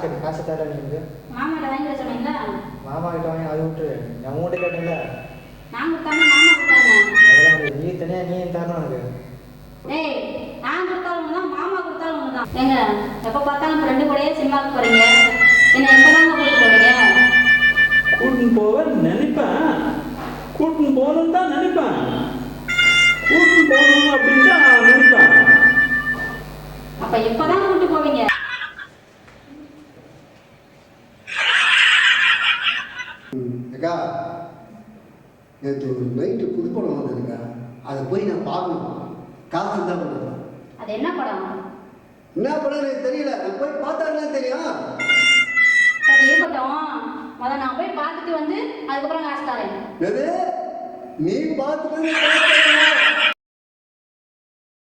கட்டி காசு தர நீங்கள் மாமா கிட்ட வாங்கி சொன்னீங்களா? மாமா கிட்ட வாங்கி அது விட்டு என் உங்கள்கிட்ட கேட்டீங்களா? நான் கொடுத்தாங்க மாமா கொடுத்தாங்க. அதெல்லாம் நீ தனியாக நீ தரணும் எனக்கு. ஏய் நான் கொடுத்தாலும் ஒன்று தான் மாமா கொடுத்தாலும் ஒன்று தான். ஏங்க எப்போ பார்த்தாலும் ஃப்ரெண்டு கூடயே சினிமாவுக்கு போகிறீங்க, என்ன எப்போ தாங்க கூட்டிட்டு போவீங்க? கூட்டின்னு போக நினைப்பேன், கூட்டின்னு போகணுன்னு தான் நினைப்பேன், கூட்டின்னு போகணும் அப்படின்னு தான் நினைப்பேன். அப்போ எப்போ தான் கூட்டிட்டு போவீங்க? அக்கா நேற்று ஒரு நைட்டு புதுப்படம் வந்ததுக்கா, அதை போய் நான் பார்க்கணும். காசு தான் பண்ணுவேன். அது என்ன படம்? என்ன படம் எனக்கு தெரியல, நான் போய் பார்த்தாருன்னா தெரியும். சரி இருக்கட்டும், முதல்ல நான் போய் பார்த்துட்டு வந்து அதுக்கப்புறம் காசு தரேன். எது நீ பார்த்துட்டு